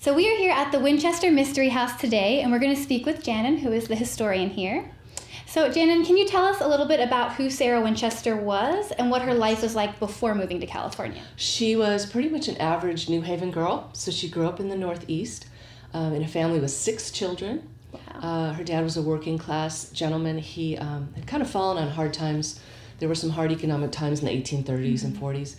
So we are here at the Winchester Mystery House today, and we're going to speak with Janin, who is the historian here. So Janin, can you tell us a little bit about who Sarah Winchester was and what her life was like before moving to California? She was pretty much an average New Haven girl. So she grew up in the Northeast in a family with 6 children. Wow. Her dad was a working class gentleman. He had kind of fallen on hard times. There were some hard economic times in the 1830s and 40s,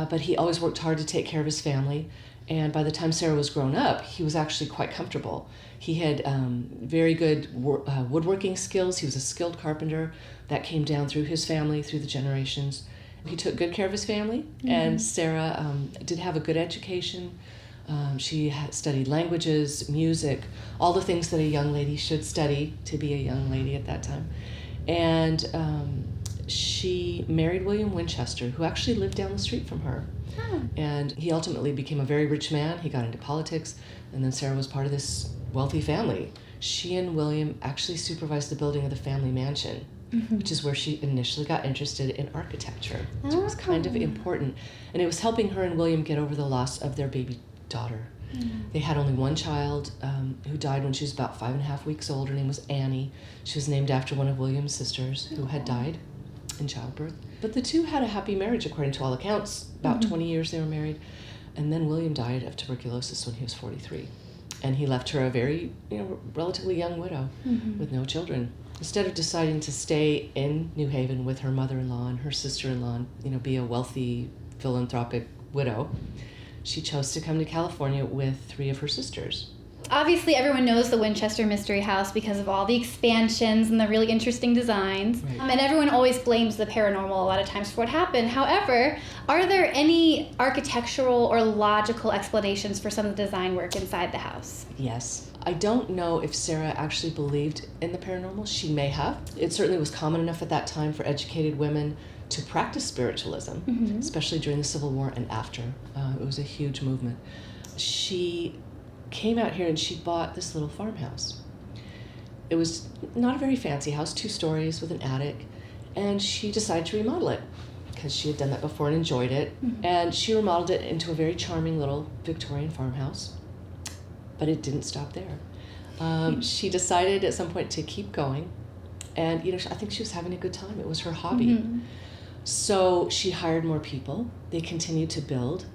but he always worked hard to take care of his family. And by the time Sarah was grown up, he was actually quite comfortable. He had very good woodworking skills. He was a skilled carpenter. That came down through his family, through the generations. He took good care of his family, and Sarah did have a good education. She studied languages, music, all the things that a young lady should study to be a young lady at that time. And she married William Winchester, who actually lived down the street from her. Oh. And he ultimately became a very rich man. He got into politics, and then Sarah was part of this wealthy family. She and William actually supervised the building of the family mansion, which is where she initially got interested in architecture. So it was kind of important. And it was helping her and William get over the loss of their baby daughter. They had only one child who died when she was about 5.5 weeks old. Her name was Annie. She was named after one of William's sisters who had died in childbirth. But the two had a happy marriage, according to all accounts. About 20 years they were married. And then William died of tuberculosis when he was 43. And he left her a very, relatively young widow with no children. Instead of deciding to stay in New Haven with her mother-in-law and her sister-in-law, be a wealthy, philanthropic widow, she chose to come to California with 3 of her sisters. Obviously, everyone knows the Winchester Mystery House because of all the expansions and the really interesting designs. Right. And everyone always blames the paranormal a lot of times for what happened. However, are there any architectural or logical explanations for some of the design work inside the house? Yes. I don't know if Sarah actually believed in the paranormal. She may have. It certainly was common enough at that time for educated women to practice spiritualism, especially during the Civil War and after. It was a huge movement. She came out here and she bought this little farmhouse. It was not a very fancy house, 2 stories with an attic, and she decided to remodel it because she had done that before and enjoyed it. And she remodeled it into a very charming little Victorian farmhouse, but it didn't stop there. She decided at some point to keep going, and I think she was having a good time. It was her hobby. So she hired more people. They continued to build.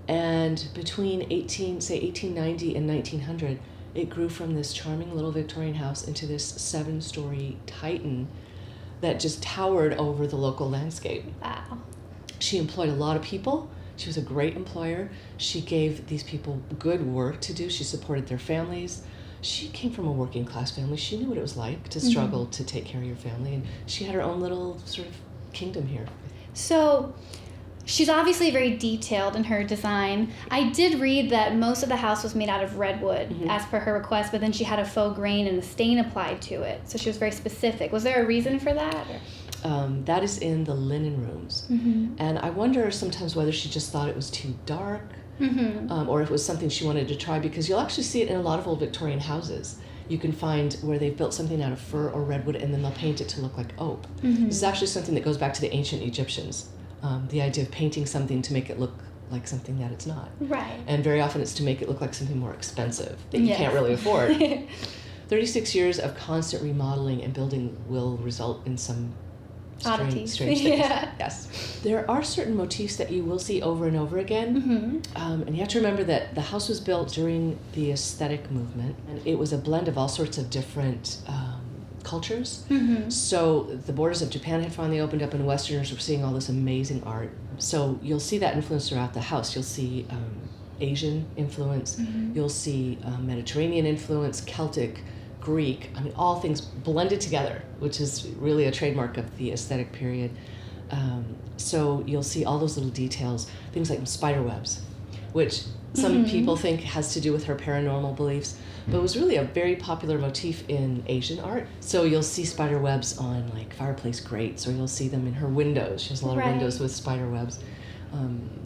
And between 1890 and 1900, it grew from this charming little Victorian house into this 7-story titan that just towered over the local landscape. Wow. She employed a lot of people. She was a great employer. She gave these people good work to do. She supported their families. She came from a working class family. She knew what it was like to struggle to take care of your family. And she had her own little sort of kingdom here. So she's obviously very detailed in her design. I did read that most of the house was made out of redwood as per her request, but then she had a faux grain and a stain applied to it. So she was very specific. Was there a reason for that? That is in the linen rooms. And I wonder sometimes whether she just thought it was too dark or if it was something she wanted to try, because you'll actually see it in a lot of old Victorian houses. You can find where they've built something out of fir or redwood and then they'll paint it to look like oak. This is actually something that goes back to the ancient Egyptians. The idea of painting something to make it look like something that it's not. Right. And very often it's to make it look like something more expensive that you can't really afford. 36 years of constant remodeling and building will result in some strange things. Yes. There are certain motifs that you will see over and over again. And you have to remember that the house was built during the aesthetic movement, and it was a blend of all sorts of different cultures. So the borders of Japan had finally opened up and Westerners were seeing all this amazing art. So you'll see that influence throughout the house. You'll see Asian influence, you'll see Mediterranean influence, Celtic, Greek, all things blended together, which is really a trademark of the aesthetic period. So you'll see all those little details, things like spider webs, which some people think has to do with her paranormal beliefs, but it was really a very popular motif in Asian art. So you'll see spider webs on like fireplace grates, or you'll see them in her windows. She has a lot of windows with spider webs.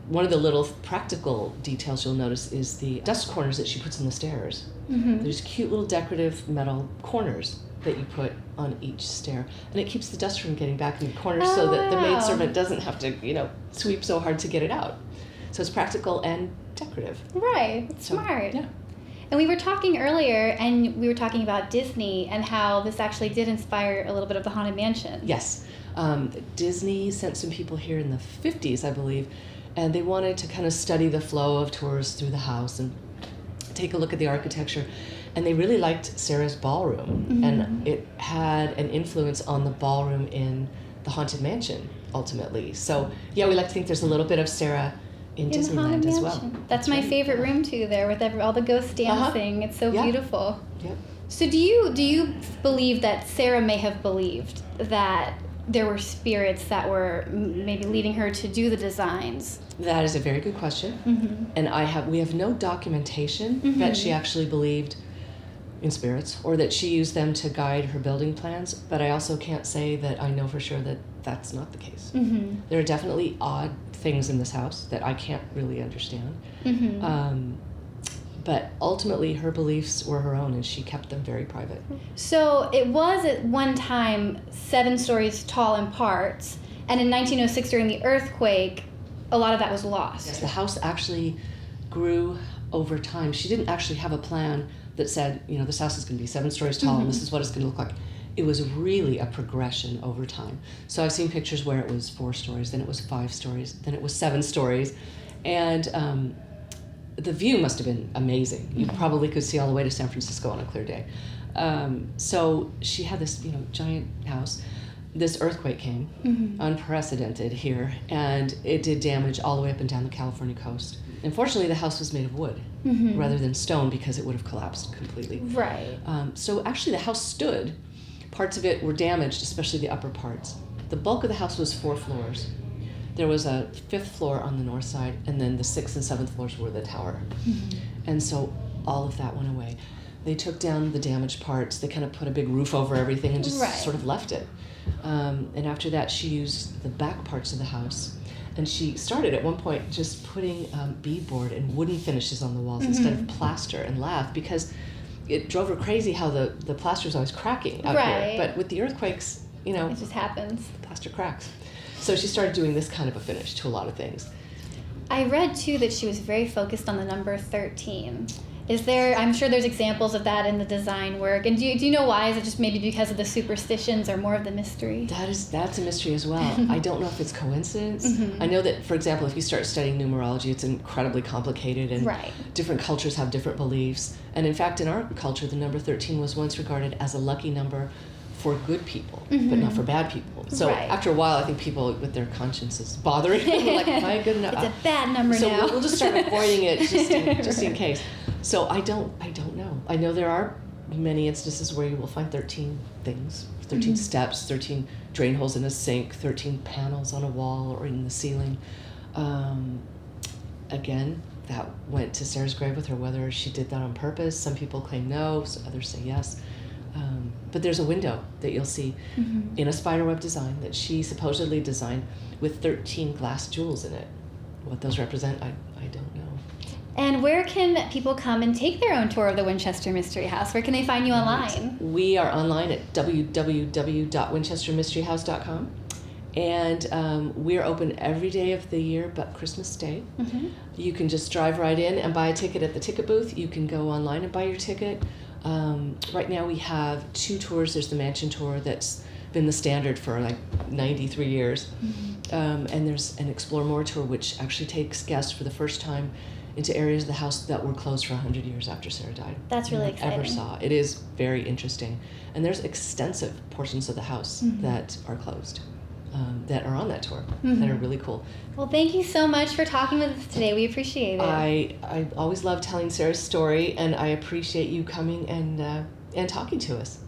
One of the little practical details you'll notice is the dust corners that she puts in the stairs. There's cute little decorative metal corners that you put on each stair, and it keeps the dust from getting back in the corners so that the maidservant doesn't have to, sweep so hard to get it out. So it's practical and decorative. Right. It's smart. Yeah. And we were talking earlier, and we were talking about Disney and how this actually did inspire a little bit of the Haunted Mansion. Yes. Disney sent some people here in the 50s, I believe, and they wanted to kind of study the flow of tourists through the house and take a look at the architecture. And they really liked Sarah's ballroom, and it had an influence on the ballroom in the Haunted Mansion, ultimately. So, yeah, we like to think there's a little bit of Sarah in Disneyland as well. That's my favorite room, too, there, with all the ghosts dancing. It's so beautiful. Yep. So do you believe that Sarah may have believed that there were spirits that were maybe leading her to do the designs? That is a very good question. And we have no documentation that she actually believed in spirits or that she used them to guide her building plans, but I also can't say that I know for sure that that's not the case. There are definitely odd things in this house that I can't really understand. But ultimately her beliefs were her own and she kept them very private. So it was at one time 7 stories tall in parts, and in 1906 during the earthquake, a lot of that was lost. Yes, the house actually grew over time. She didn't actually have a plan that said, this house is going to be 7 stories tall and this is what it's going to look like. It was really a progression over time. So I've seen pictures where it was 4 stories, then it was 5 stories, then it was 7 stories. And the view must have been amazing. You probably could see all the way to San Francisco on a clear day. So she had this, giant house. This earthquake came, unprecedented here, and it did damage all the way up and down the California coast. Unfortunately, the house was made of wood rather than stone because it would have collapsed completely. Right. So actually the house stood. Parts of it were damaged, especially the upper parts. The bulk of the house was 4 floors. There was a 5th floor on the north side, and then the 6th and 7th floors were the tower. And so all of that went away. They took down the damaged parts. They kind of put a big roof over everything and just sort of left it. And after that, she used the back parts of the house. And she started at one point just putting beadboard and wooden finishes on the walls instead of plaster, and laughed because it drove her crazy how the plaster was always cracking out here. But with the earthquakes, it just happens. The plaster cracks. So she started doing this kind of a finish to a lot of things. I read, too, that she was very focused on the number 13. I'm sure there's examples of that in the design work. And do you know why? Is it just maybe because of the superstitions or more of the mystery? That's a mystery as well. I don't know if it's coincidence. I know that, for example, if you start studying numerology, it's incredibly complicated, and different cultures have different beliefs. And in fact, in our culture, the number 13 was once regarded as a lucky number for good people, but not for bad people. So after a while, I think people with their consciences bothering them, like, am I good enough? It's a bad number now. So we'll just start avoiding it just in case. So I don't know. I know there are many instances where you will find 13 things, 13 steps, 13 drain holes in a sink, 13 panels on a wall or in the ceiling. Again, that went to Sarah's grave with her, whether she did that on purpose. Some people claim no, so others say yes. But there's a window that you'll see in a spiderweb design that she supposedly designed with 13 glass jewels in it. What those represent, I don't know. And where can people come and take their own tour of the Winchester Mystery House? Where can they find you online? We are online at www.winchestermysteryhouse.com. And we're open every day of the year but Christmas Day. You can just drive right in and buy a ticket at the ticket booth. You can go online and buy your ticket. Right now we have 2 tours. There's the mansion tour that's been the standard for like 93 years. And there's an Explore More tour, which actually takes guests for the first time into areas of the house that were closed for 100 years after Sarah died. That's really exciting. Ever saw. It is very interesting. And there's extensive portions of the house that are closed. That are on that tour that are really cool. Well, thank you so much for talking with us today. We appreciate it. I always love telling Sarah's story, and I appreciate you coming and talking to us.